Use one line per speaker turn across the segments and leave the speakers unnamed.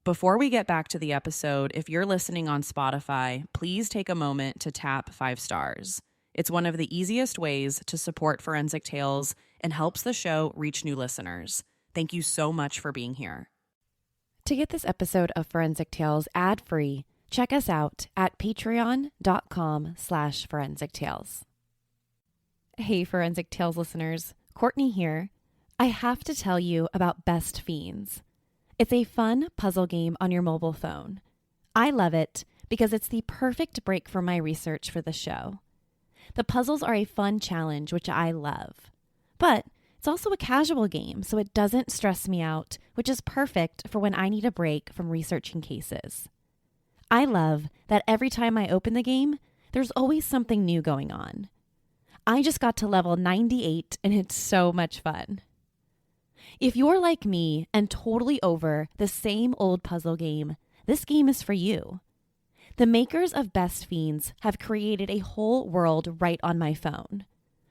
Before we get back to the episode, if you're listening on Spotify, please take a moment to tap 5 stars. It's one of the easiest ways to support Forensic Tales and helps the show reach new listeners. Thank you so much for being here.
To get this episode of Forensic Tales ad-free, check us out at patreon.com/Forensic Tales. Hey, Forensic Tales listeners, Courtney here. I have to tell you about Best Fiends. It's a fun puzzle game on your mobile phone. I love it because it's the perfect break from my research for the show. The puzzles are a fun challenge, which I love. But it's also a casual game, so it doesn't stress me out, which is perfect for when I need a break from researching cases. I love that every time I open the game, there's always something new going on. I just got to level 98, and it's so much fun. If you're like me and totally over the same old puzzle game, this game is for you. The makers of Best Fiends have created a whole world right on my phone.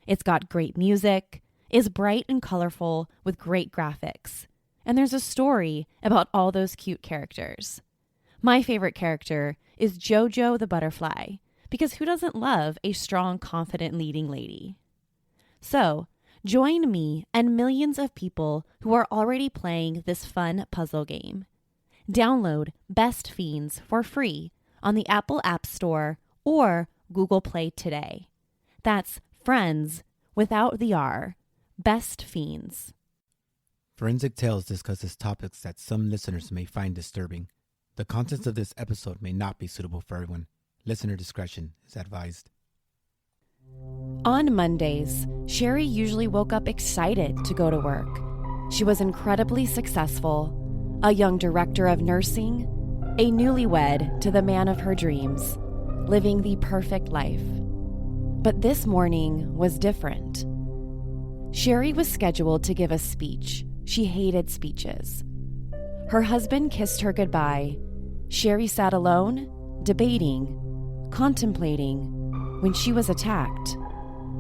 It's got great music, is bright and colorful with great graphics, and there's a story about all those cute characters. My favorite character is Jojo the Butterfly, because who doesn't love a strong, confident leading lady? So, join me and millions of people who are already playing this fun puzzle game. Download Best Fiends for free on the Apple App Store or Google Play today. That's Friends without the R. Best Fiends.
Forensic Tales discusses topics that some listeners may find disturbing. The contents of this episode may not be suitable for everyone. Listener discretion is advised.
On Mondays, Sherri usually woke up excited to go to work. She was incredibly successful, a young director of nursing, a newlywed to the man of her dreams, living the perfect life. But this morning was different. Sherri was scheduled to give a speech. She hated speeches. Her husband kissed her goodbye. Sherri sat alone, debating, contemplating, when she was attacked.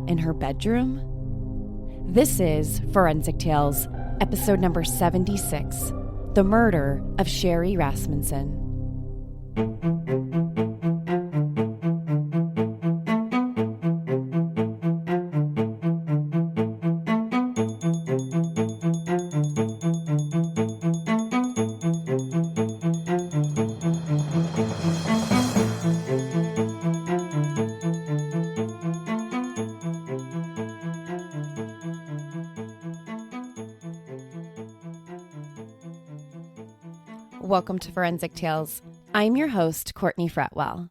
In her bedroom? This is Forensic Tales, episode number 76, The Murder of Sherri Rasmussen. Welcome to Forensic Tales. I'm your host, Courtney Fretwell.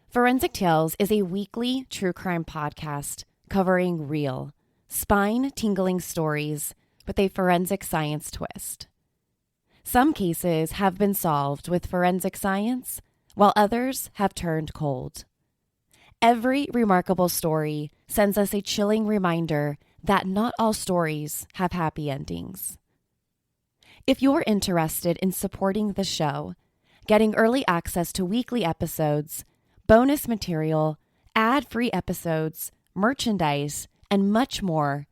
Forensic Tales is a weekly true crime podcast covering real, spine-tingling stories with a forensic science twist. Some cases have been solved with forensic science, while others have turned cold. Every remarkable story sends us a chilling reminder that not all stories have happy endings. If you're interested in supporting the show, getting early access to weekly episodes, bonus material, ad-free episodes, merchandise, and much more,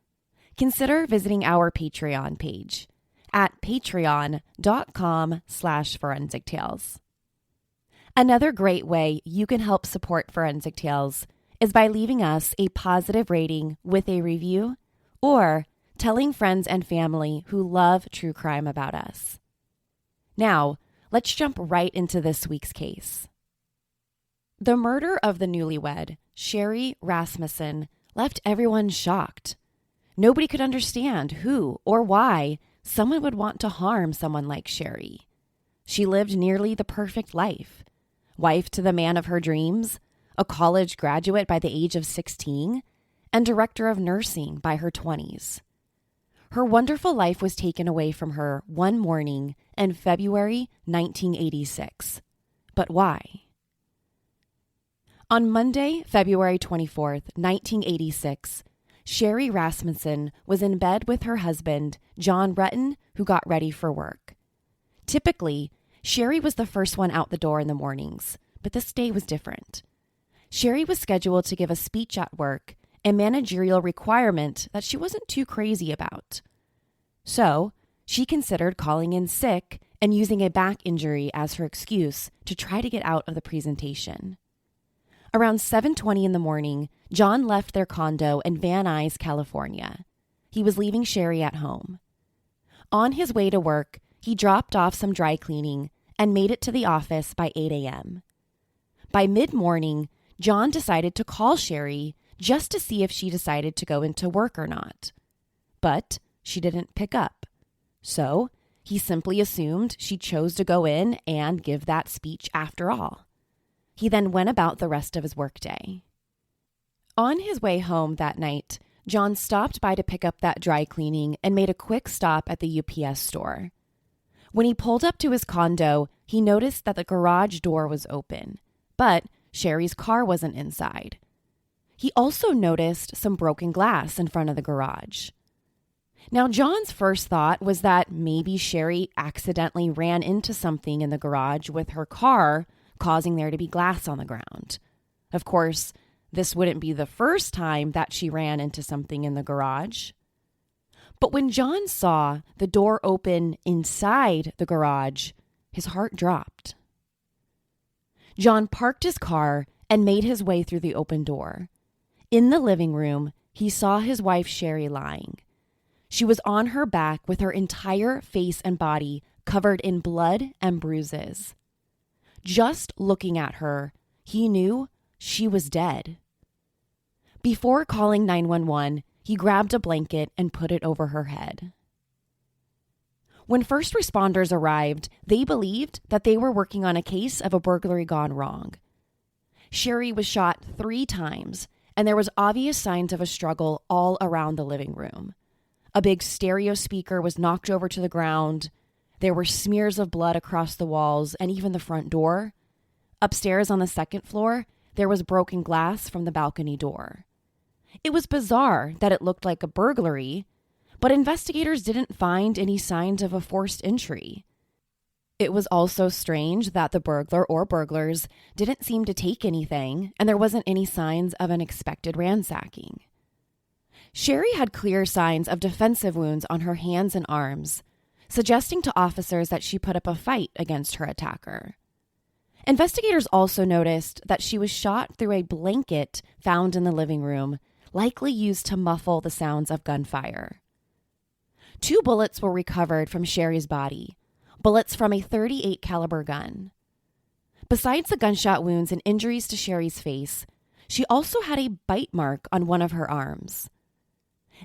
consider visiting our Patreon page at patreon.com/Forensic Tales. Another great way you can help support Forensic Tales is by leaving us a positive rating with a review or telling friends and family who love true crime about us. Now, let's jump right into this week's case. The murder of the newlywed, Sherri Rasmussen, left everyone shocked. Nobody could understand who or why someone would want to harm someone like Sherri. She lived nearly the perfect life. Wife to the man of her dreams, a college graduate by the age of 16, and director of nursing by her 20s. Her wonderful life was taken away from her one morning in February 1986. But why? On Monday, February 24th, 1986, Sherri Rasmussen was in bed with her husband, John Rutten, who got ready for work. Typically, Sherri was the first one out the door in the mornings, but this day was different. Sherri was scheduled to give a speech at work, a managerial requirement that she wasn't too crazy about. So, she considered calling in sick and using a back injury as her excuse to try to get out of the presentation. Around 7:20 in the morning, John left their condo in Van Nuys, California. He was leaving Sherri at home. On his way to work, he dropped off some dry cleaning and made it to the office by 8 a.m. By mid-morning, John decided to call Sherri just to see if she decided to go into work or not. But she didn't pick up. So he simply assumed she chose to go in and give that speech after all. He then went about the rest of his workday. On his way home that night, John stopped by to pick up that dry cleaning and made a quick stop at the UPS store. When he pulled up to his condo, he noticed that the garage door was open, but Sherri's car wasn't inside. He also noticed some broken glass in front of the garage. Now, John's first thought was that maybe Sherri accidentally ran into something in the garage with her car, causing there to be glass on the ground. Of course, this wouldn't be the first time that she ran into something in the garage. But when John saw the door open inside the garage, his heart dropped. John parked his car and made his way through the open door. In the living room, he saw his wife Sherri lying. She was on her back with her entire face and body covered in blood and bruises. Just looking at her, he knew she was dead. Before calling 911, he grabbed a blanket and put it over her head. When first responders arrived, they believed that they were working on a case of a burglary gone wrong. Sherri was shot 3 times, and there was obvious signs of a struggle all around the living room. A big stereo speaker was knocked over to the ground. There were smears of blood across the walls and even the front door. Upstairs on the second floor, there was broken glass from the balcony door. It was bizarre that it looked like a burglary, but investigators didn't find any signs of a forced entry. It was also strange that the burglar or burglars didn't seem to take anything, and there wasn't any signs of an expected ransacking. Sherri had clear signs of defensive wounds on her hands and arms, suggesting to officers that she put up a fight against her attacker. Investigators also noticed that she was shot through a blanket found in the living room, likely used to muffle the sounds of gunfire. 2 bullets were recovered from Sherri's body, bullets from a .38 caliber gun. Besides the gunshot wounds and injuries to Sherri's face, she also had a bite mark on one of her arms.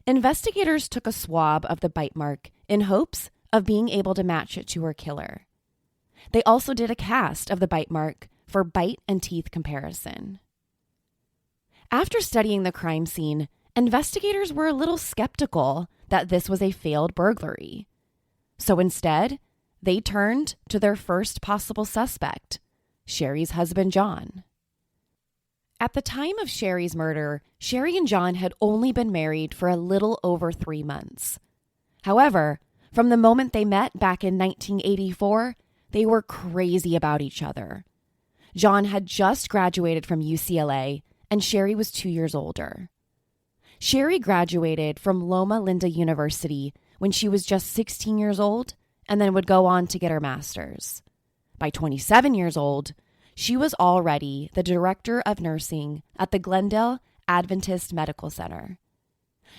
Investigators took a swab of the bite mark in hopes of being able to match it to her killer. They also did a cast of the bite mark for bite and teeth comparison. After studying the crime scene, investigators were a little skeptical that this was a failed burglary. So instead, they turned to their first possible suspect, Sherri's husband, John. At the time of Sherri's murder, Sherri and John had only been married for a little over 3 months. However, from the moment they met back in 1984, they were crazy about each other. John had just graduated from UCLA, and Sherri was 2 years older. Sherri graduated from Loma Linda University when she was just 16 years old, and then would go on to get her master's. By 27 years old, she was already the director of nursing at the Glendale Adventist Medical Center.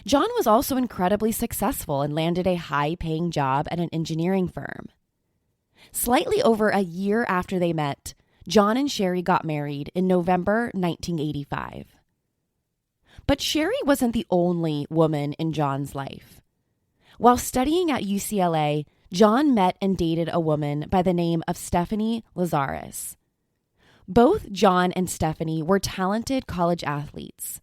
John was also incredibly successful and landed a high-paying job at an engineering firm. Slightly over a year after they met, John and Sherri got married in November 1985. But Sherri wasn't the only woman in John's life. While studying at UCLA, John met and dated a woman by the name of Stephanie Lazarus. Both John and Stephanie were talented college athletes.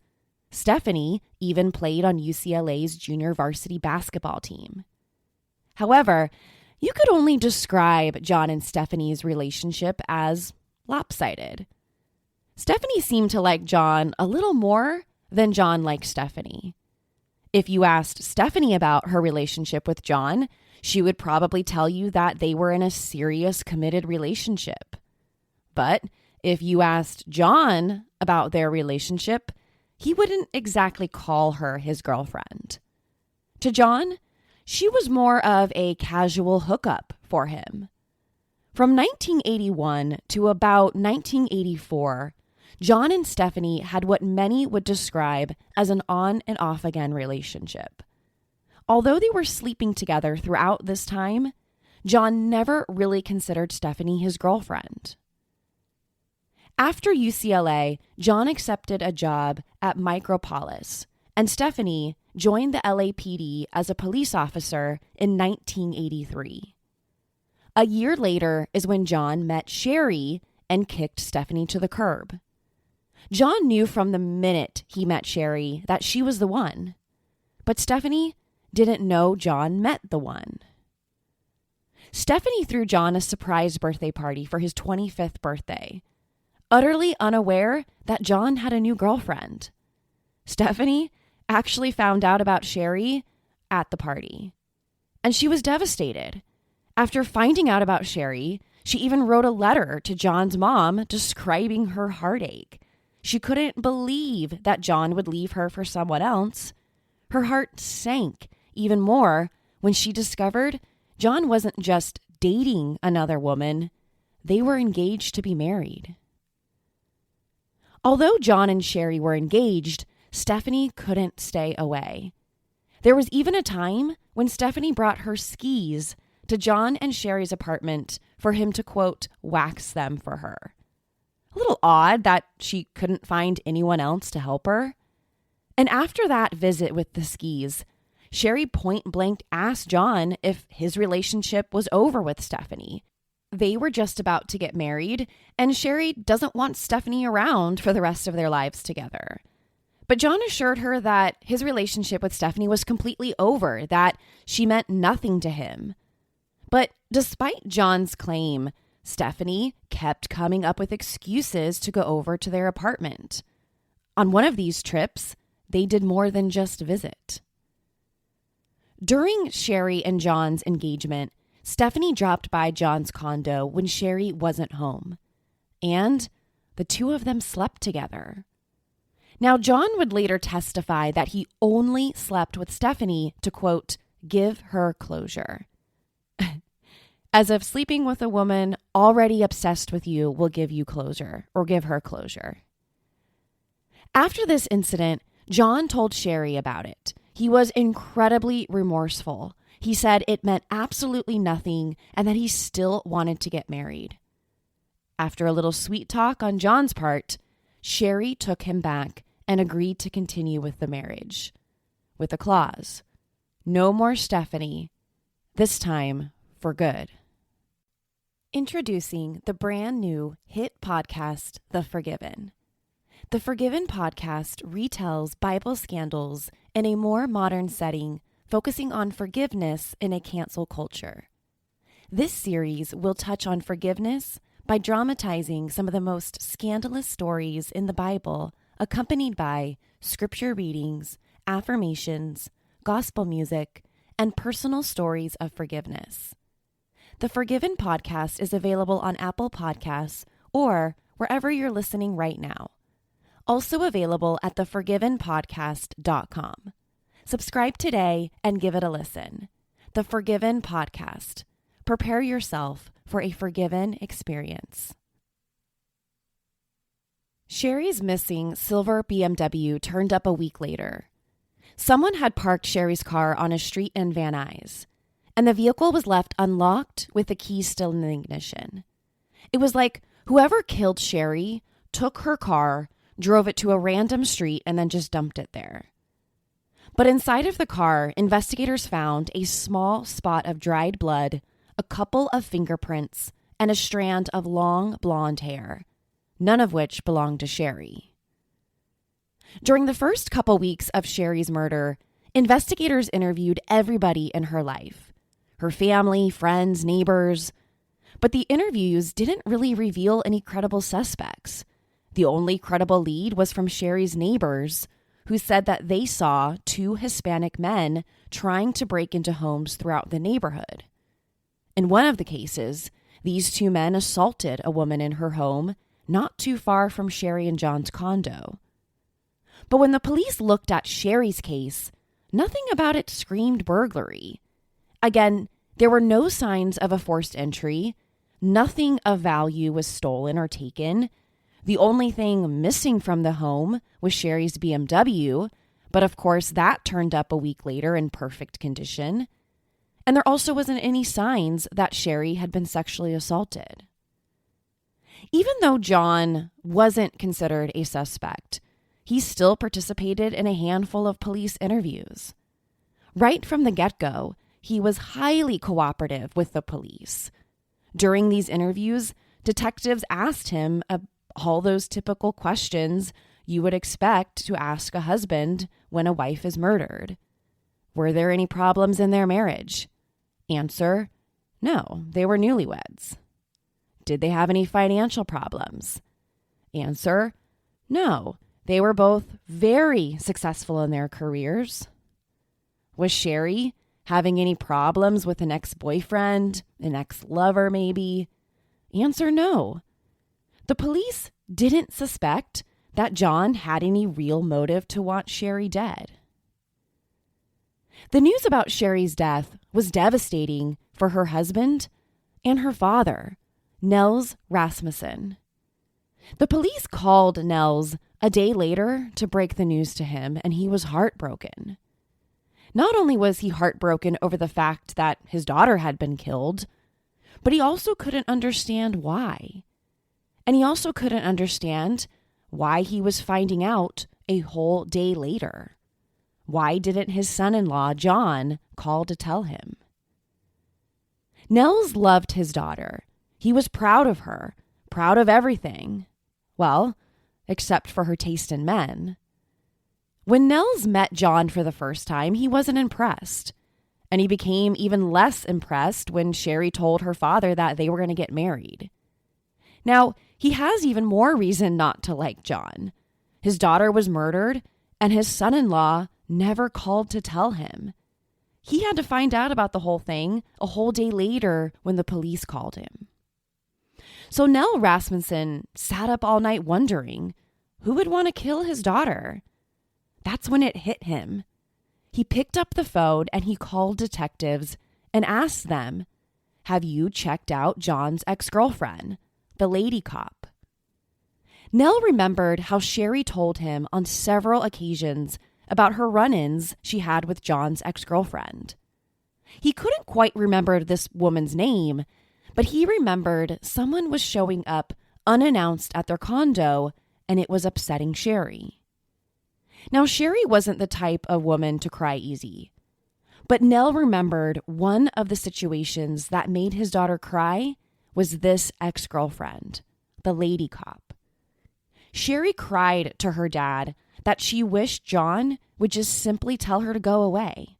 Stephanie even played on UCLA's junior varsity basketball team. However, you could only describe John and Stephanie's relationship as lopsided. Stephanie seemed to like John a little more than John liked Stephanie. If you asked Stephanie about her relationship with John, she would probably tell you that they were in a serious, committed relationship. But if you asked John about their relationship, he wouldn't exactly call her his girlfriend. To John, she was more of a casual hookup for him. From 1981 to about 1984, John and Stephanie had what many would describe as an on and off again relationship. Although they were sleeping together throughout this time, John never really considered Stephanie his girlfriend. After UCLA, John accepted a job at Micropolis, and Stephanie joined the LAPD as a police officer in 1983. A year later is when John met Sherri and kicked Stephanie to the curb. John knew from the minute he met Sherri that she was the one, but Stephanie didn't know John met the one. Stephanie threw John a surprise birthday party for his 25th birthday, utterly unaware that John had a new girlfriend. Stephanie actually found out about Sherri at the party, and she was devastated. After finding out about Sherri, she even wrote a letter to John's mom describing her heartache. She couldn't believe that John would leave her for someone else. Her heart sank even more when she discovered John wasn't just dating another woman, they were engaged to be married. Although John and Sherri were engaged, Stephanie couldn't stay away. There was even a time when Stephanie brought her skis to John and Sherri's apartment for him to, quote, wax them for her. A little odd that she couldn't find anyone else to help her. And after that visit with the skis, Sherri point blank asked John if his relationship was over with Stephanie. They were just about to get married, and Sherri doesn't want Stephanie around for the rest of their lives together. But John assured her that his relationship with Stephanie was completely over, that she meant nothing to him. But despite John's claim, Stephanie kept coming up with excuses to go over to their apartment. On one of these trips, they did more than just visit. During Sherri and John's engagement, Stephanie dropped by John's condo when Sherri wasn't home, and the two of them slept together. Now, John would later testify that he only slept with Stephanie to, quote, give her closure. As if sleeping with a woman already obsessed with you will give you closure or give her closure. After this incident, John told Sherri about it. He was incredibly remorseful. He said it meant absolutely nothing and that he still wanted to get married. After a little sweet talk on John's part, Sherri took him back and agreed to continue with the marriage, with a clause: no more Stephanie, this time for good. Introducing the brand new hit podcast, The Forgiven. The Forgiven podcast retells Bible scandals in a more modern setting, focusing on forgiveness in a cancel culture. This series will touch on forgiveness by dramatizing some of the most scandalous stories in the Bible, accompanied by scripture readings, affirmations, gospel music, and personal stories of forgiveness. The Forgiven podcast is available on Apple Podcasts or wherever you're listening right now. Also available at theforgivenpodcast.com. Subscribe today and give it a listen. The Forgiven Podcast. Prepare yourself for a forgiven experience. Sherri's missing silver BMW turned up a week later. Someone had parked Sherri's car on a street in Van Nuys, and the vehicle was left unlocked with the keys still in the ignition. It was like whoever killed Sherri took her car, drove it to a random street, and then just dumped it there. But inside of the car, investigators found a small spot of dried blood, a couple of fingerprints, and a strand of long blonde hair, none of which belonged to Sherri. During the first couple weeks of Sherri's murder, investigators interviewed everybody in her life, her family, friends, neighbors. But the interviews didn't really reveal any credible suspects. The only credible lead was from Sherri's neighbors, who said that they saw two Hispanic men trying to break into homes throughout the neighborhood. In one of the cases, these two men assaulted a woman in her home not too far from Sherri and John's condo. But when the police looked at Sherri's case, nothing about it screamed burglary. Again, there were no signs of a forced entry, Nothing of value was stolen or taken. The only thing missing from the home was Sherri's BMW, but of course that turned up a week later in perfect condition. And there also wasn't any signs that Sherri had been sexually assaulted. Even though John wasn't considered a suspect, he still participated in a handful of police interviews. Right from the get-go, he was highly cooperative with the police. During these interviews, detectives asked him all those typical questions you would expect to ask a husband when a wife is murdered. Were there any problems in their marriage? Answer, no, they were newlyweds. Did they have any financial problems? Answer, no, they were both very successful in their careers. Was Sherri having any problems with an ex-boyfriend, an ex-lover maybe? Answer, no. The police didn't suspect that John had any real motive to want Sherri dead. The news about Sherri's death was devastating for her husband and her father, Nels Rasmussen. The police called Nels a day later to break the news to him, and he was heartbroken. Not only was he heartbroken over the fact that his daughter had been killed, but he also couldn't understand why. And he also couldn't understand why he was finding out a whole day later. Why didn't his son-in-law, John, call to tell him? Nels loved his daughter. He was proud of her, proud of everything. Well, except for her taste in men. When Nels met John for the first time, he wasn't impressed. And he became even less impressed when Sherri told her father that they were going to get married. Now, he has even more reason not to like John. His daughter was murdered, and his son-in-law never called to tell him. He had to find out about the whole thing a whole day later when the police called him. So Nell Rasmussen sat up all night wondering, who would want to kill his daughter? That's when it hit him. He picked up the phone and he called detectives and asked them, have you checked out John's ex-girlfriend, the lady cop? Nell remembered how Sherri told him on several occasions about her run-ins she had with John's ex-girlfriend. He couldn't quite remember this woman's name, but he remembered someone was showing up unannounced at their condo, and it was upsetting Sherri. Now, Sherri wasn't the type of woman to cry easy, but Nell remembered one of the situations that made his daughter cry was this ex-girlfriend, the lady cop. Sherri cried to her dad that she wished John would just simply tell her to go away.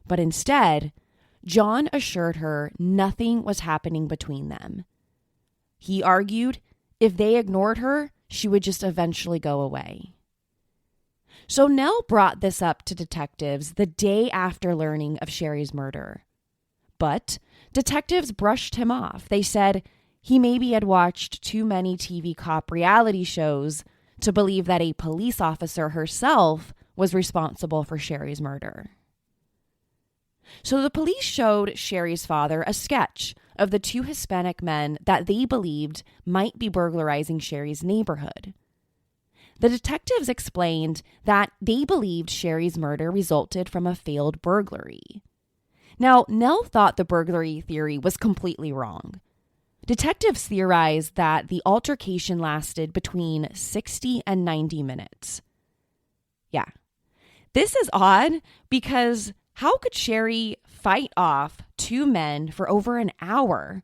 But instead, John assured her nothing was happening between them. He argued if they ignored her, she would just eventually go away. So Nell brought this up to detectives the day after learning of Sherri's murder. But detectives brushed him off. They said he maybe had watched too many TV cop reality shows to believe that a police officer herself was responsible for Sherri's murder. So the police showed Sherri's father a sketch of the two Hispanic men that they believed might be burglarizing Sherri's neighborhood. The detectives explained that they believed Sherri's murder resulted from a failed burglary. Now, Nell thought the burglary theory was completely wrong. Detectives theorized that the altercation lasted between 60 and 90 minutes. Yeah. This is odd because how could Sherri fight off two men for over an hour?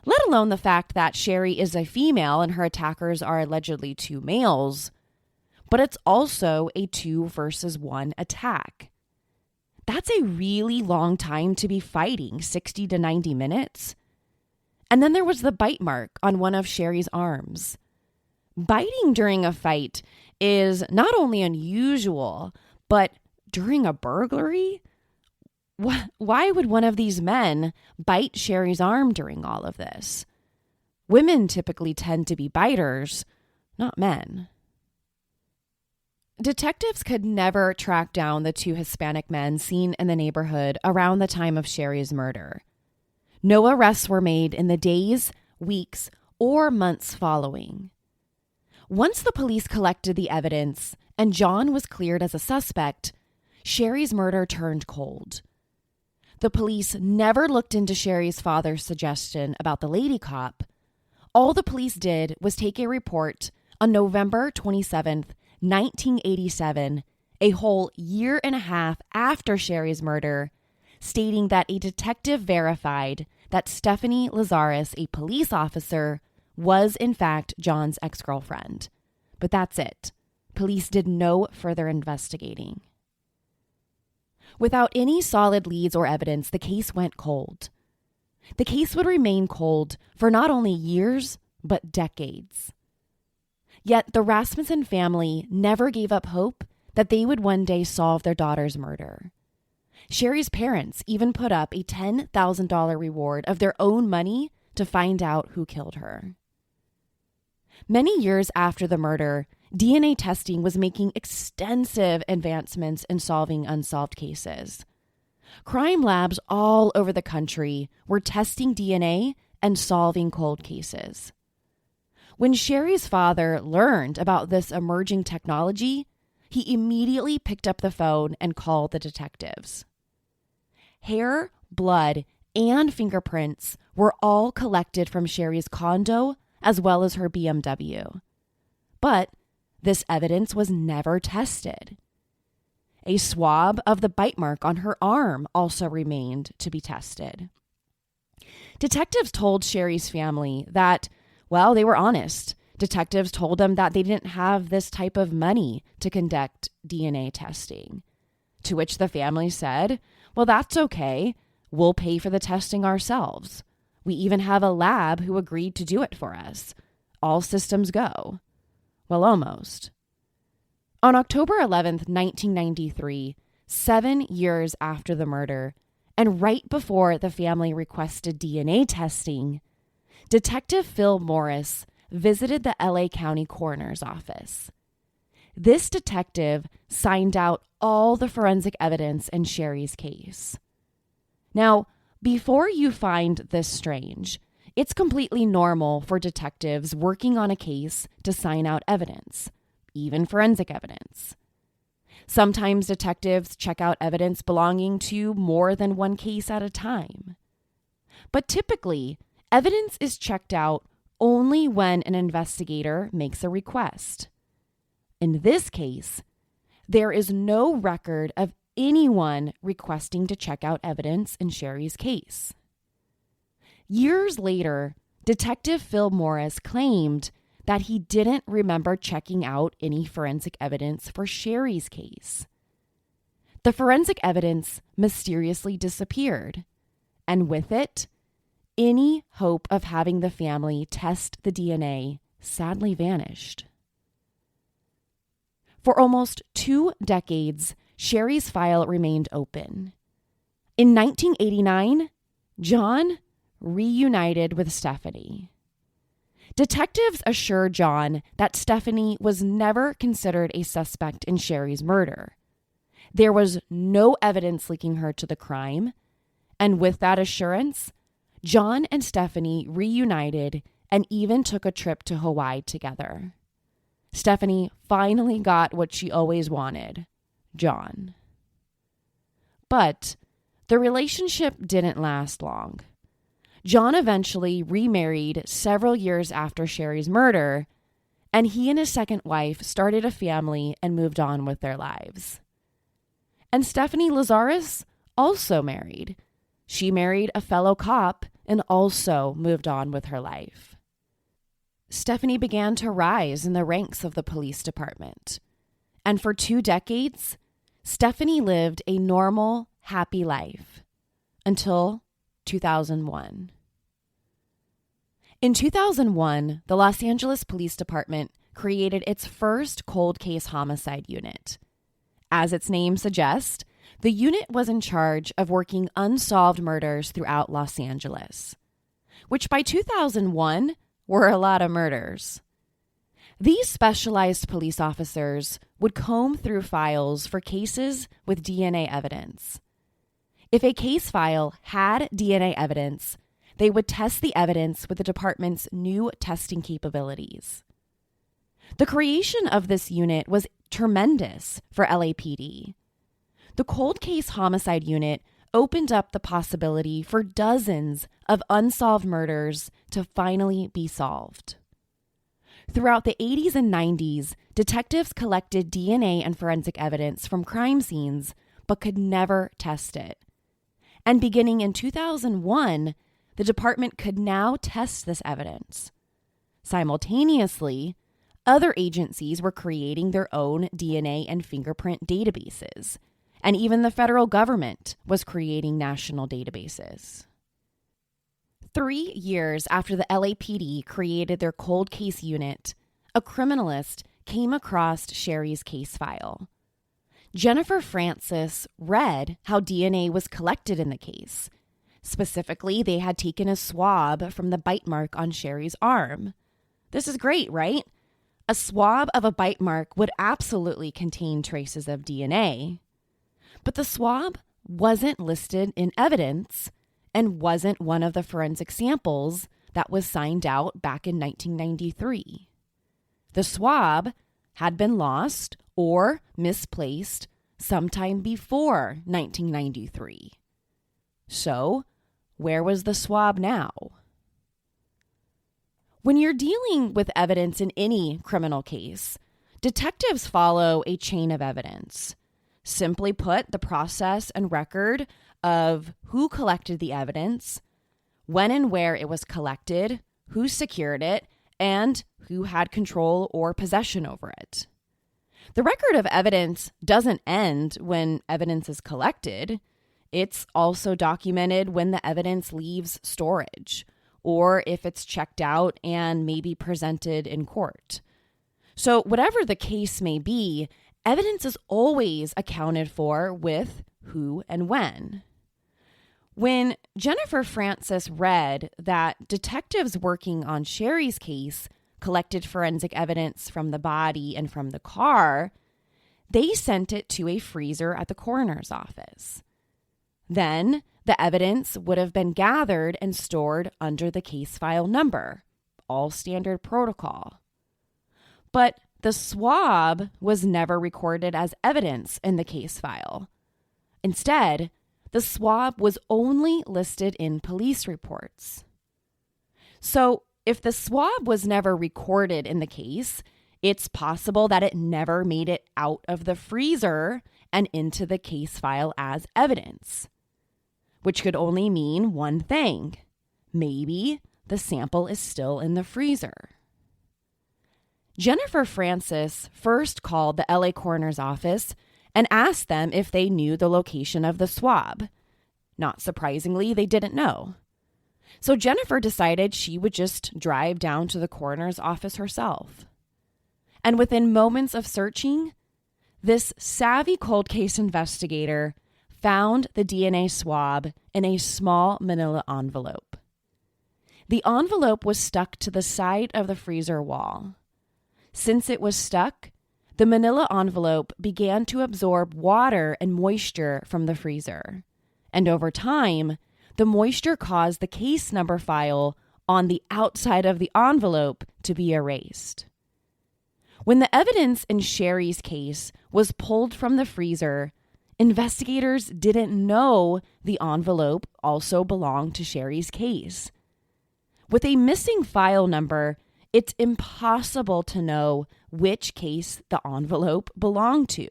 Let alone the fact that Sherri is a female and her attackers are allegedly two males, but it's also a 2-versus-1 attack. That's a really long time to be fighting, 60 to 90 minutes. And then there was the bite mark on one of Sherri's arms. Biting during a fight is not only unusual, but during a burglary? Why would one of these men bite Sherri's arm during all of this? Women typically tend to be biters, not men. Detectives could never track down the two Hispanic men seen in the neighborhood around the time of Sherri's murder. No arrests were made in the days, weeks, or months following. Once the police collected the evidence and John was cleared as a suspect, Sherri's murder turned cold. The police never looked into Sherri's father's suggestion about the lady cop. All the police did was take a report on November 27th, 1987, a whole year and a half after Sherri's murder, stating that a detective verified that Stephanie Lazarus, a police officer, was in fact John's ex-girlfriend. But that's it. Police did no further investigating. Without any solid leads or evidence, the case went cold. The case would remain cold for not only years, but decades. Yet the Rasmussen family never gave up hope that they would one day solve their daughter's murder. Sherri's parents even put up a $10,000 reward of their own money to find out who killed her. Many years after the murder, DNA testing was making extensive advancements in solving unsolved cases. Crime labs all over the country were testing DNA and solving cold cases. When Sherri's father learned about this emerging technology, he immediately picked up the phone and called the detectives. Hair, blood, and fingerprints were all collected from Sherri's condo as well as her BMW. But this evidence was never tested. A swab of the bite mark on her arm also remained to be tested. Detectives told Sherri's family that, well, they were honest. Detectives told them that they didn't have this type of money to conduct DNA testing. To which the family said, well, that's okay. We'll pay for the testing ourselves. We even have a lab who agreed to do it for us. All systems go. Well, almost. On October 11th, 1993, 7 years after the murder, and right before the family requested DNA testing, Detective Phil Morris visited the LA County Coroner's Office. This detective signed out all the forensic evidence in Sherri's case. Now, before you find this strange, it's completely normal for detectives working on a case to sign out evidence, even forensic evidence. Sometimes detectives check out evidence belonging to more than one case at a time. But typically, evidence is checked out only when an investigator makes a request. In this case, there is no record of anyone requesting to check out evidence in Sherri's case. Years later, Detective Phil Morris claimed that he didn't remember checking out any forensic evidence for Sherri's case. The forensic evidence mysteriously disappeared, and with it, any hope of having the family test the DNA sadly vanished. For almost 2 decades, Sherri's file remained open. In 1989, John reunited with Stephanie. Detectives assured John that Stephanie was never considered a suspect in Sherri's murder. There was no evidence linking her to the crime, and with that assurance, John and Stephanie reunited and even took a trip to Hawaii together. Stephanie finally got what she always wanted, John. But the relationship didn't last long. John eventually remarried several years after Sherri's murder, and he and his second wife started a family and moved on with their lives. And Stephanie Lazarus also married. She married a fellow cop and also moved on with her life. Stephanie began to rise in the ranks of the police department. And for 2 decades, Stephanie lived a normal, happy life until 2001. In 2001, the Los Angeles Police Department created its first cold case homicide unit. As its name suggests, the unit was in charge of working unsolved murders throughout Los Angeles, which by 2001 were a lot of murders. These specialized police officers would comb through files for cases with DNA evidence. If a case file had DNA evidence, they would test the evidence with the department's new testing capabilities. The creation of this unit was tremendous for LAPD. The cold case homicide unit opened up the possibility for dozens of unsolved murders to finally be solved. Throughout the 80s and 90s, detectives collected DNA and forensic evidence from crime scenes, but could never test it. And beginning in 2001, the department could now test this evidence. Simultaneously, other agencies were creating their own DNA and fingerprint databases, and even the federal government was creating national databases. 3 years after the LAPD created their cold case unit, a criminalist came across Sherri's case file. Jennifer Francis read how DNA was collected in the case. Specifically, they had taken a swab from the bite mark on Sherri's arm. This is great, right? A swab of a bite mark would absolutely contain traces of DNA. But the swab wasn't listed in evidence and wasn't one of the forensic samples that was signed out back in 1993. The swab had been lost or misplaced sometime before 1993. So, where was the swab now? When you're dealing with evidence in any criminal case, detectives follow a chain of evidence. Simply put, the process and record of who collected the evidence, when and where it was collected, who secured it, and who had control or possession over it. The record of evidence doesn't end when evidence is collected. It's also documented when the evidence leaves storage, or if it's checked out and maybe presented in court. So whatever the case may be, evidence is always accounted for with who and when. When Jennifer Francis read that detectives working on Sherri's case collected forensic evidence from the body and from the car, they sent it to a freezer at the coroner's office. Then the evidence would have been gathered and stored under the case file number, all standard protocol. But the swab was never recorded as evidence in the case file. Instead, the swab was only listed in police reports. So, if the swab was never recorded in the case, it's possible that it never made it out of the freezer and into the case file as evidence, which could only mean one thing. Maybe the sample is still in the freezer. Jennifer Francis first called the LA coroner's office and asked them if they knew the location of the swab. Not surprisingly, they didn't know. So Jennifer decided she would just drive down to the coroner's office herself. And within moments of searching, this savvy cold case investigator found the DNA swab in a small manila envelope. The envelope was stuck to the side of the freezer wall. Since it was stuck, the manila envelope began to absorb water and moisture from the freezer. And over time, the moisture caused the case number file on the outside of the envelope to be erased. When the evidence in Sherri's case was pulled from the freezer, investigators didn't know the envelope also belonged to Sherri's case. With a missing file number, it's impossible to know which case the envelope belonged to.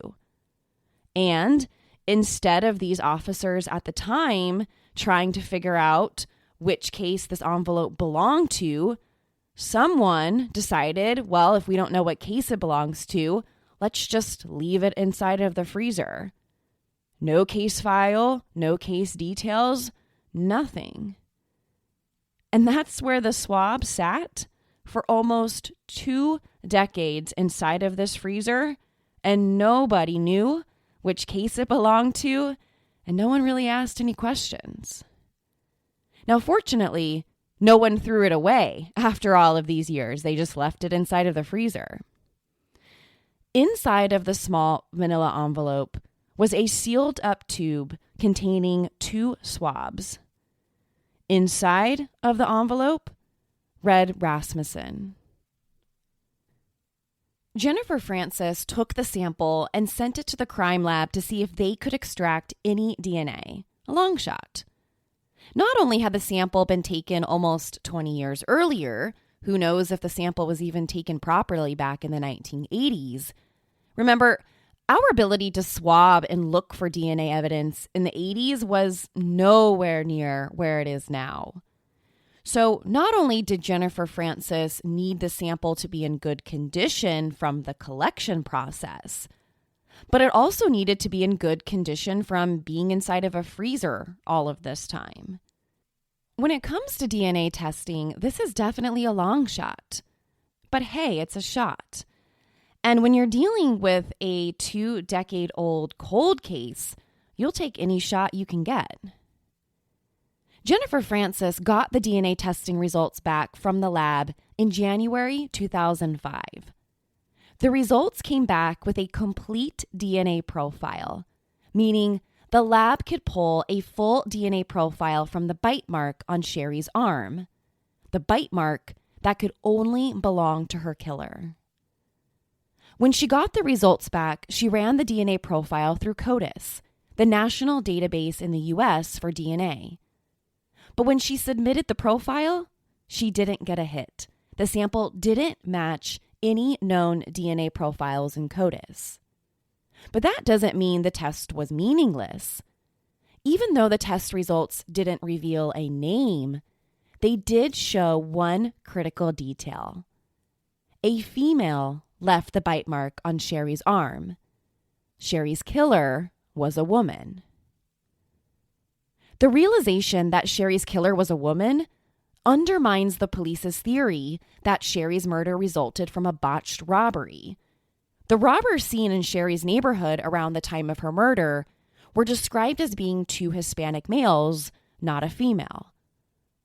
And instead of these officers at the time trying to figure out which case this envelope belonged to, someone decided, well, if we don't know what case it belongs to, let's just leave it inside of the freezer. No case file, no case details, nothing. And that's where the swab sat for almost 2 decades inside of this freezer, and nobody knew which case it belonged to, and no one really asked any questions. Now, fortunately, no one threw it away after all of these years. They just left it inside of the freezer. Inside of the small manila envelope was a sealed up tube containing 2 swabs. Inside of the envelope read Rasmussen. Jennifer Francis took the sample and sent it to the crime lab to see if they could extract any DNA. A long shot. Not only had the sample been taken almost 20 years earlier, who knows if the sample was even taken properly back in the 1980s. Remember, our ability to swab and look for DNA evidence in the 80s was nowhere near where it is now. So not only did Jennifer Francis need the sample to be in good condition from the collection process, but it also needed to be in good condition from being inside of a freezer all of this time. When it comes to DNA testing, this is definitely a long shot. But hey, it's a shot. And when you're dealing with a 2-decade-old cold case, you'll take any shot you can get. Jennifer Francis got the DNA testing results back from the lab in January 2005. The results came back with a complete DNA profile, meaning the lab could pull a full DNA profile from the bite mark on Sherri's arm, the bite mark that could only belong to her killer. When she got the results back, she ran the DNA profile through CODIS, the national database in the U.S. for DNA. But when she submitted the profile, she didn't get a hit. The sample didn't match any known DNA profiles in CODIS. But that doesn't mean the test was meaningless. Even though the test results didn't reveal a name, they did show one critical detail. A female left the bite mark on Sherri's arm. Sherri's killer was a woman. The realization that Sherri's killer was a woman undermines the police's theory that Sherri's murder resulted from a botched robbery. The robbers seen in Sherri's neighborhood around the time of her murder were described as being 2 Hispanic males, not a female.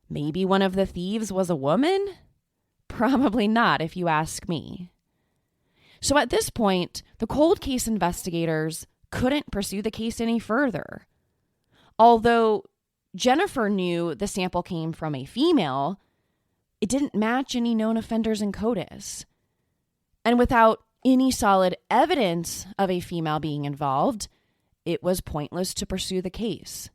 Maybe one of the thieves was a woman? Probably not, if you ask me. So at this point, the cold case investigators couldn't pursue the case any further. Although Jennifer knew the sample came from a female, it didn't match any known offenders in CODIS. And without any solid evidence of a female being involved, it was pointless to pursue the case.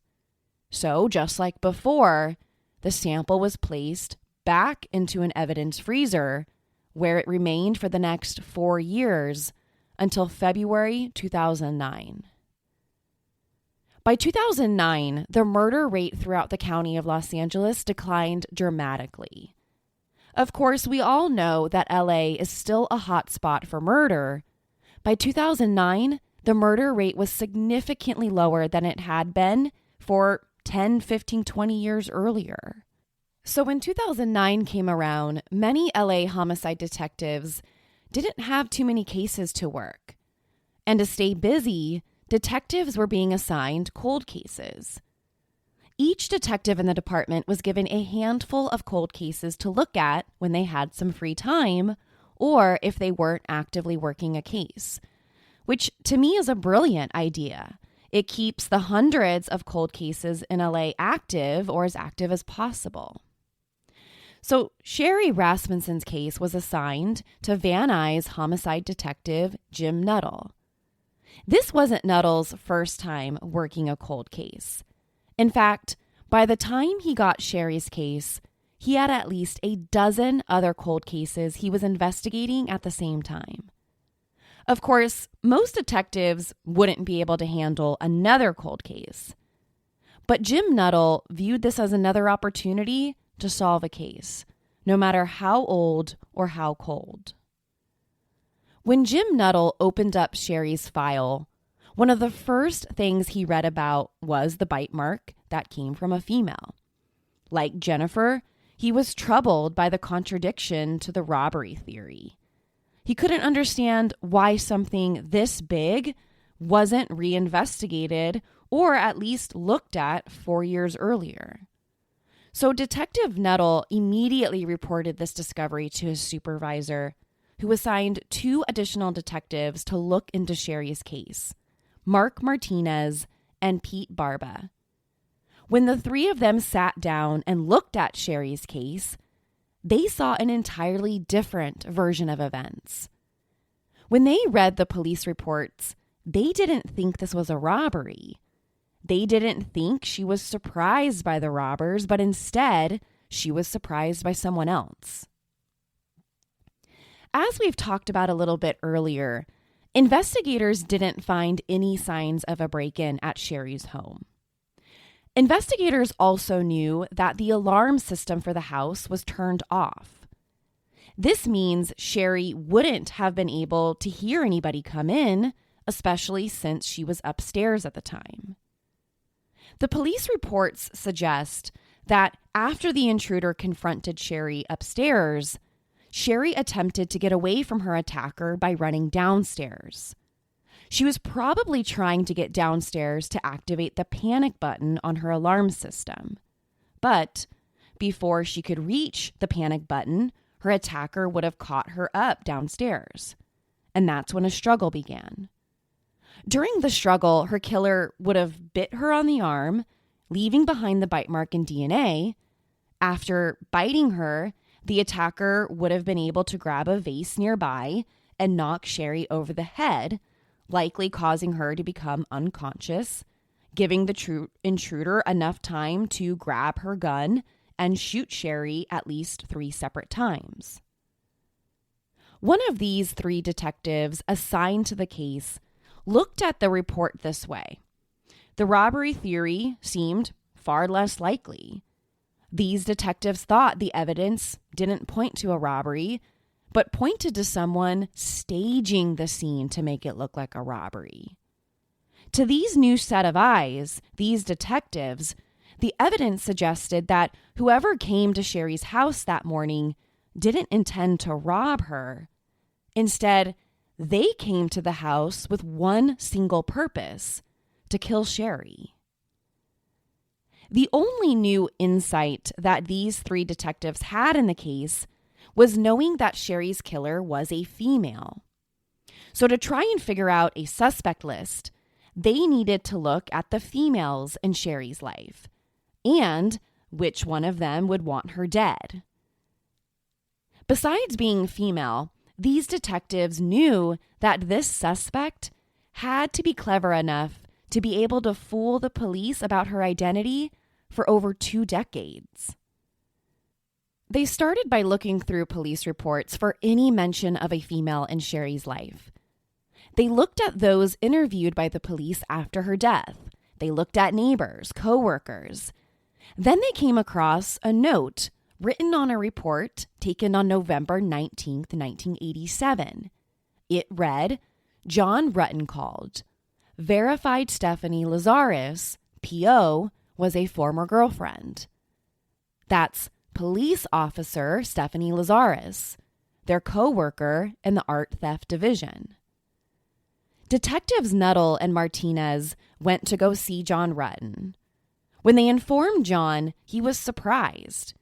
So, just like before, the sample was placed back into an evidence freezer, where it remained for the next 4 years until February 2009. By 2009, the murder rate throughout the county of Los Angeles declined dramatically. Of course, we all know that LA is still a hot spot for murder. By 2009, the murder rate was significantly lower than it had been for 10, 15, 20 years earlier. So when 2009 came around, many LA homicide detectives didn't have too many cases to work. And to stay busy, detectives were being assigned cold cases. Each detective in the department was given a handful of cold cases to look at when they had some free time or if they weren't actively working a case, which to me is a brilliant idea. It keeps the hundreds of cold cases in LA active or as active as possible. So Sherri Rasmussen's case was assigned to Van Nuys homicide detective Jim Nuttall. This wasn't Nuttall's first time working a cold case. In fact, by the time he got Sherri's case, he had at least a dozen other cold cases he was investigating at the same time. Of course, most detectives wouldn't be able to handle another cold case. But Jim Nuttall viewed this as another opportunity to solve a case, no matter how old or how cold. When Jim Nuttall opened up Sherri's file, one of the first things he read about was the bite mark that came from a female. Like Jennifer, he was troubled by the contradiction to the robbery theory. He couldn't understand why something this big wasn't reinvestigated or at least looked at 4 years earlier. So Detective Nuttall immediately reported this discovery to his supervisor, who assigned 2 additional detectives to look into Sherri's case, Mark Martinez and Pete Barba. When the three of them sat down and looked at Sherri's case, they saw an entirely different version of events. When they read the police reports, they didn't think this was a robbery. They didn't think she was surprised by the robbers, but instead, she was surprised by someone else. As we've talked about a little bit earlier, investigators didn't find any signs of a break-in at Sherri's home. Investigators also knew that the alarm system for the house was turned off. This means Sherri wouldn't have been able to hear anybody come in, especially since she was upstairs at the time. The police reports suggest that after the intruder confronted Sherri upstairs, Sherri attempted to get away from her attacker by running downstairs. She was probably trying to get downstairs to activate the panic button on her alarm system. But before she could reach the panic button, her attacker would have caught her up downstairs. And that's when a struggle began. During the struggle, her killer would have bit her on the arm, leaving behind the bite mark and DNA. After biting her, the attacker would have been able to grab a vase nearby and knock Sherri over the head, likely causing her to become unconscious, giving the intruder enough time to grab her gun and shoot Sherri at least 3 separate times. One of these 3 detectives assigned to the case looked at the report this way. The robbery theory seemed far less likely. These detectives thought the evidence didn't point to a robbery, but pointed to someone staging the scene to make it look like a robbery. To these new set of eyes, these detectives, the evidence suggested that whoever came to Sherri's house that morning didn't intend to rob her. Instead, they came to the house with one single purpose: to kill Sherri. The only new insight that these 3 detectives had in the case was knowing that Sherri's killer was a female. So to try and figure out a suspect list, they needed to look at the females in Sherri's life and which one of them would want her dead. Besides being female, these detectives knew that this suspect had to be clever enough to be able to fool the police about her identity for over 2 decades. They started by looking through police reports for any mention of a female in Sherri's life. They looked at those interviewed by the police after her death. They looked at neighbors, coworkers. Then they came across a note written on a report taken on November 19th, 1987. It read, "John Rutten called. Verified Stephanie Lazarus, P.O., was a former girlfriend." That's police officer Stephanie Lazarus, their co-worker in the art theft division. Detectives Nuttall and Martinez went to go see John Rutten. When they informed John, he was surprised.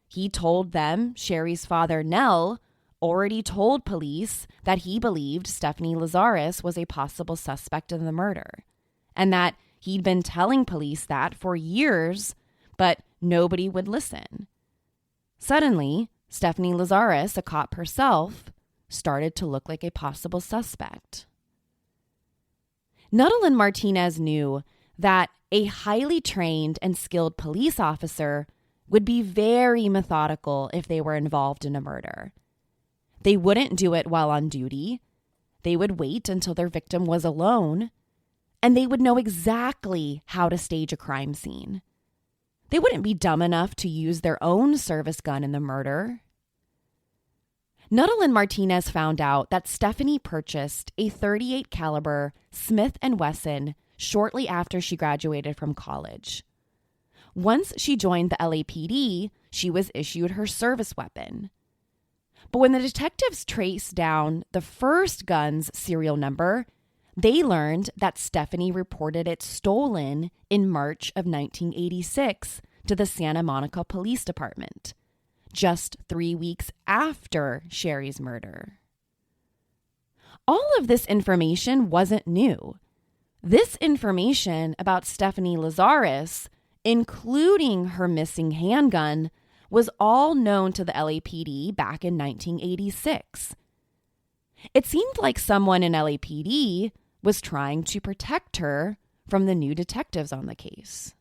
He told them Sherri's father, Nell, already told police that he believed Stephanie Lazarus was a possible suspect in the murder, and that he'd been telling police that for years, but nobody would listen. Suddenly, Stephanie Lazarus, a cop herself, started to look like a possible suspect. Nuttall and Martinez knew that a highly trained and skilled police officer would be very methodical if they were involved in a murder. They wouldn't do it while on duty. They would wait until their victim was alone, and they would know exactly how to stage a crime scene. They wouldn't be dumb enough to use their own service gun in the murder. Nuttall and Martinez found out that Stephanie purchased a .38 caliber Smith & Wesson shortly after she graduated from college. Once she joined the LAPD, she was issued her service weapon. But when the detectives traced down the first gun's serial number, they learned that Stephanie reported it stolen in March of 1986 to the Santa Monica Police Department, just 3 weeks after Sherri's murder. All of this information wasn't new. This information about Stephanie Lazarus including her missing handgun, was all known to the LAPD back in 1986. It seemed like someone in LAPD was trying to protect her from the new detectives on the case.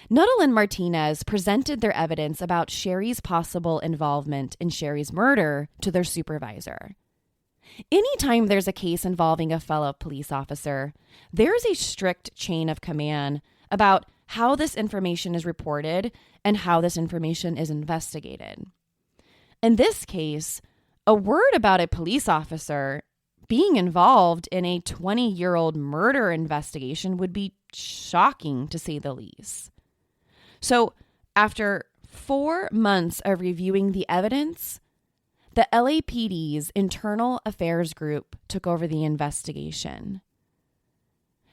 Nuttall and Martinez presented their evidence about Sherri's possible involvement in Sherri's murder to their supervisor. Anytime there's a case involving a fellow police officer, there's a strict chain of command about how this information is reported and how this information is investigated. In this case, a word about a police officer being involved in a 20-year-old murder investigation would be shocking, to say the least. So, after 4 months of reviewing the evidence, the LAPD's Internal Affairs Group took over the investigation.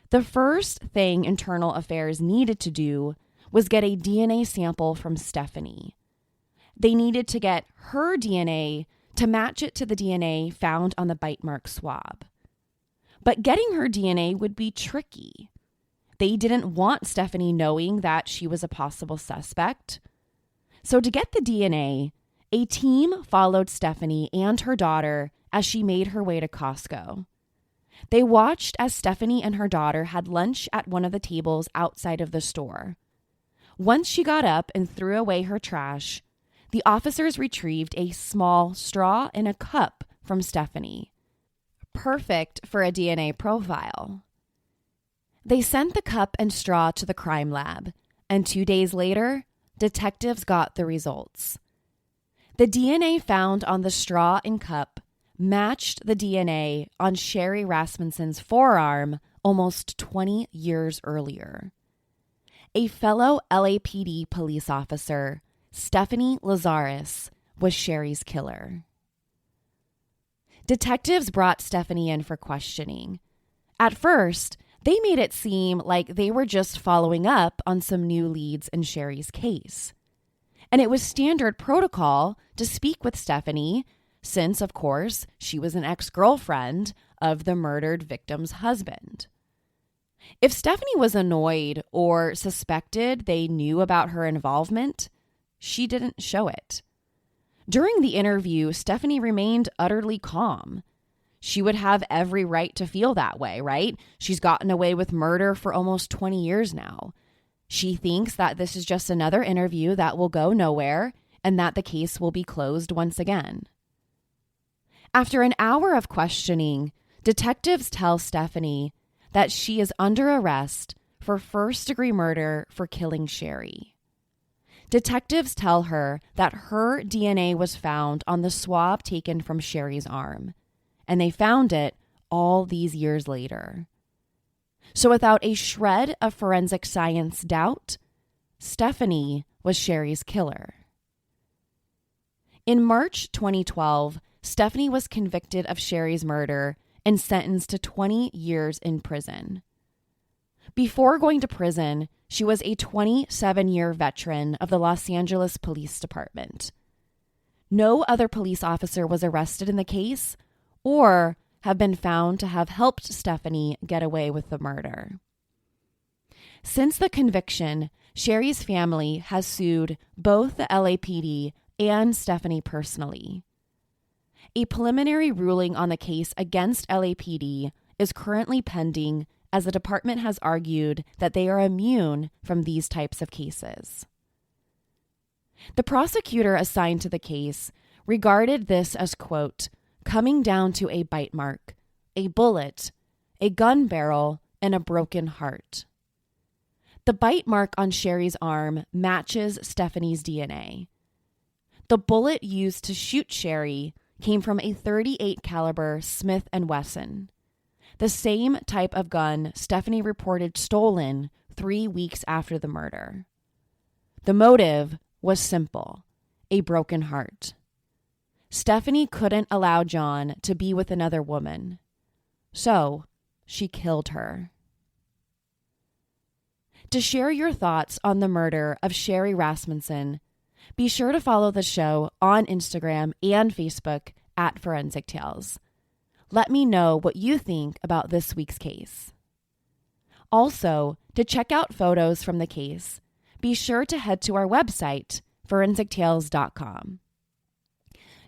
The first thing Internal Affairs needed to do was get a DNA sample from Stephanie. They needed to get her DNA to match it to the DNA found on the bite mark swab. But getting her DNA would be tricky. They didn't want Stephanie knowing that she was a possible suspect. So to get the DNA, a team followed Stephanie and her daughter as she made her way to Costco. They watched as Stephanie and her daughter had lunch at one of the tables outside of the store. Once she got up and threw away her trash, the officers retrieved a small straw in a cup from Stephanie. Perfect for a DNA profile. They sent the cup and straw to the crime lab, and 2 days later, detectives got the results. The DNA found on the straw and cup matched the DNA on Sherri Rasmussen's forearm almost 20 years earlier. A fellow LAPD police officer, Stephanie Lazarus, was Sherri's killer. Detectives brought Stephanie in for questioning. At first, they made it seem like they were just following up on some new leads in Sherri's case. And it was standard protocol to speak with Stephanie since, of course, she was an ex-girlfriend of the murdered victim's husband. If Stephanie was annoyed or suspected they knew about her involvement, she didn't show it. During the interview, Stephanie remained utterly calm. She would have every right to feel that way, right? She's gotten away with murder for almost 20 years now. She thinks that this is just another interview that will go nowhere and that the case will be closed once again. After an hour of questioning, detectives tell Stephanie that she is under arrest for first-degree murder for killing Sherri. Detectives tell her that her DNA was found on the swab taken from Sherri's arm, and they found it all these years later. So without a shred of forensic science doubt, Stephanie was Sherri's killer. In March 2012, Stephanie was convicted of Sherri's murder and sentenced to 20 years in prison. Before going to prison, she was a 27-year veteran of the Los Angeles Police Department. No other police officer was arrested in the case or have been found to have helped Stephanie get away with the murder. Since the conviction, Sherri's family has sued both the LAPD and Stephanie personally. A preliminary ruling on the case against LAPD is currently pending, as the department has argued that they are immune from these types of cases. The prosecutor assigned to the case regarded this as, quote, coming down to a bite mark, a bullet, a gun barrel, and a broken heart. The bite mark on Sherri's arm matches Stephanie's DNA. The bullet used to shoot Sherri came from a .38 caliber Smith & Wesson, the same type of gun Stephanie reported stolen 3 weeks after the murder. The motive was simple, a broken heart. Stephanie couldn't allow John to be with another woman, so she killed her. To share your thoughts on the murder of Sherri Rasmussen, be sure to follow the show on Instagram and Facebook at Forensic Tales. Let me know what you think about this week's case. Also, to check out photos from the case, be sure to head to our website, forensictales.com.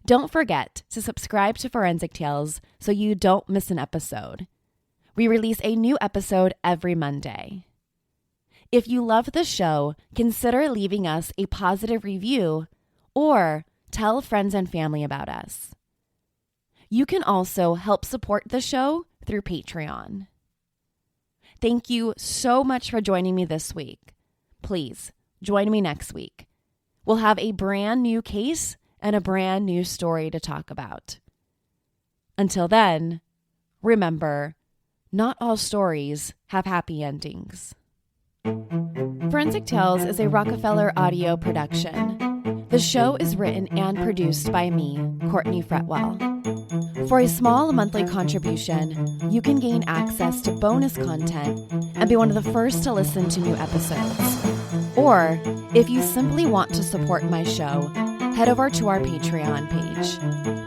Don't forget to subscribe to Forensic Tales so you don't miss an episode. We release a new episode every Monday. If you love the show, consider leaving us a positive review or tell friends and family about us. You can also help support the show through Patreon. Thank you so much for joining me this week. Please join me next week. We'll have a brand new case and a brand new story to talk about. Until then, remember, not all stories have happy endings. Forensic Tales is a Rockefeller audio production. The show is written and produced by me, Courtney Fretwell. For a small monthly contribution, you can gain access to bonus content and be one of the first to listen to new episodes. Or, if you simply want to support my show, head over to our Patreon page,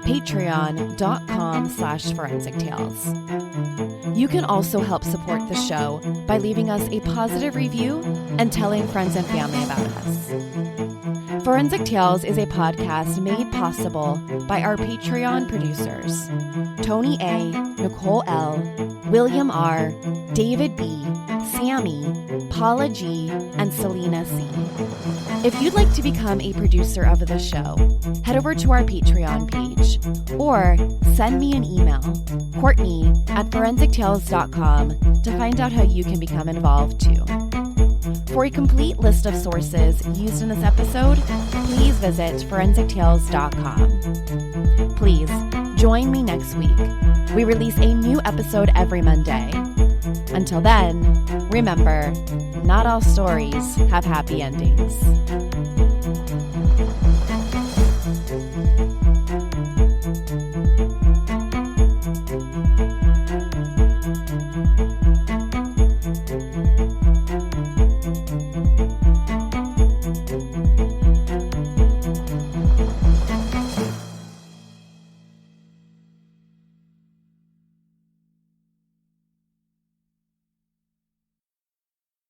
patreon.com/forensictales. You can also help support the show by leaving us a positive review and telling friends and family about us. Forensic Tales is a podcast made possible by our Patreon producers, Tony A., Nicole L., William R., David B., Sammy, Paula G., and Selena C. If you'd like to become a producer of the show, head over to our Patreon page or send me an email, Courtney@forensictales.com, to find out how you can become involved too. For a complete list of sources used in this episode, please visit forensictales.com. Please join me next week. We release a new episode every Monday. Until then, remember, not all stories have happy endings.